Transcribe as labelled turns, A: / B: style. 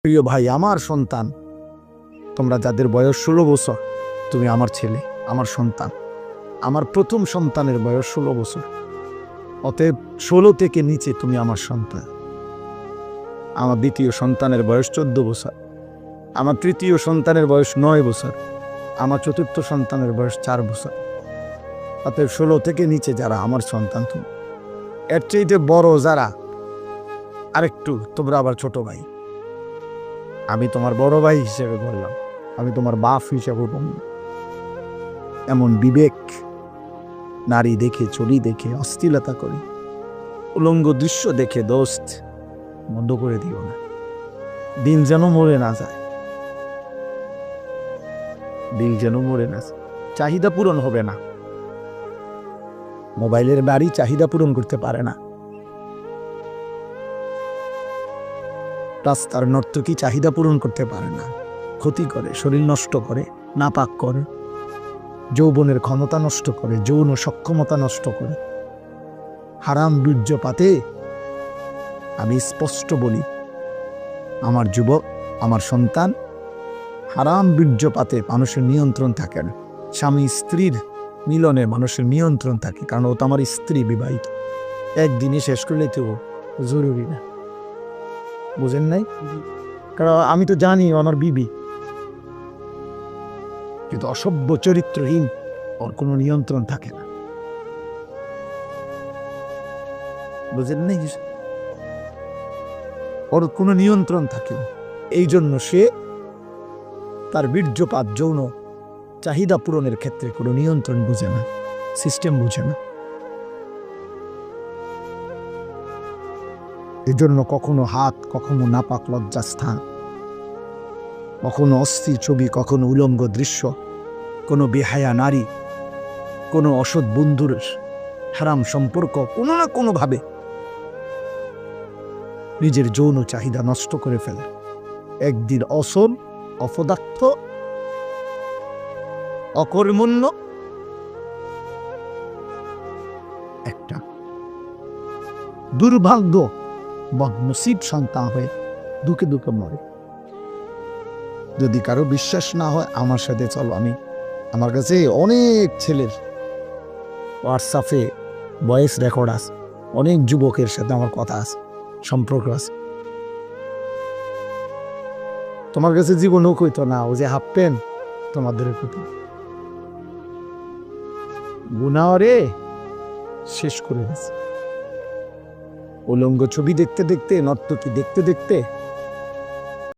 A: প্রিয় ভাই, আমার সন্তান, তোমরা যাদের বয়স 16 বছর, তুমি আমার ছেলে, আমার সন্তান। আমার প্রথম সন্তানের বয়স 16 বছর, অতএব 16 থেকে নিচে তুমি আমার সন্তান। আমার দ্বিতীয় সন্তানের বয়স 14 বছর, আমার তৃতীয় সন্তানের বয়স 9 বছর, আমার চতুর্থ সন্তানের বয়স 4 বছর। অতএব 16 থেকে নিচে যারা আমার সন্তান, তুমি এর চাইতে বড় যারা আরেকটু, তোমরা আবার ছোট ভাই। আমি তোমার বড় ভাই হিসেবে বললাম, আমি তোমার বাপ হিসেবে বললাম। এমন বিবেক নারী দেখে, চুরি দেখে অশ্লীলতা করি, উলঙ্গ দৃশ্য দেখে দোস্ত বন্ধ করে দিও না। দিন যেন মরে না যায়, দিন যেন মরে না যায়। চাহিদা পূরণ হবে না। মোবাইলের বাড়ি চাহিদা পূরণ করতে পারে না। রাস্তার নর্তকী চাহিদা পূরণ করতে পারে না। ক্ষতি করে, শরীর নষ্ট করে, নাপাক করে, যৌবনের ক্ষমতা নষ্ট করে, যৌন সক্ষমতা নষ্ট করে। হারাম বীর্যপাতে আমি স্পষ্ট বলি, আমার যুবক, আমার সন্তান, হারাম বীর্যপাতে মানুষের নিয়ন্ত্রণ থাকে না। স্বামী স্ত্রীর মিলনে মানুষের নিয়ন্ত্রণ থাকে, কারণ ও তো আমার স্ত্রী, বিবাহিত। একদিনই শেষ করলে তো জরুরি না, বুঝেন নাই? কারণ আমি তো জানি আমার বিবি, কিন্তু অসভ্য চরিত্রহীন, ওর কোনো নিয়ন্ত্রণ থাকে না, বুঝেন নাই? ওর কোনো নিয়ন্ত্রণ থাকে না। এই জন্য সে তার বীর্যপাত, যৌন চাহিদা পূরণের ক্ষেত্রে কোনো নিয়ন্ত্রণ বুঝে না, সিস্টেম বুঝে না। এই জন্য কখনো হাত, কখনো নাপাক লজ্জাস্থান, কখনো অস্থির ছবি, কখনো উলঙ্গ দৃশ্য, কোনো বেহায়া নারী, কোনো অসৎ বন্ধুর হারাম সম্পর্ক, কোনো না কোনোভাবে নিজের যৌন চাহিদা নষ্ট করে ফেলে। একদিন অসল, অপদার্থ, অকর্মণ্য একটা দুর্ভাগ্য বদনসিব সন্তান হয়ে দুঃখে দুঃখে মরে। যদি কারো বিশ্বাস না হয়, আমার সাথে চলো। আমার কাছে অনেক ছেলের হোয়াটসঅ্যাপে ভয়েস রেকর্ড আছে, অনেক যুবকের সাথে আমার কথা আছে, সম্পর্ক আছে। তোমার কাছে জীবনও কইতো না, ও যে হাফ প্যান্ট তোমাদের কইতো, গুনাহরে শেষ করে গেছে। উলঙ্গ ছবি দেখতে দেখতে, নর্তকী দেখতে দেখতে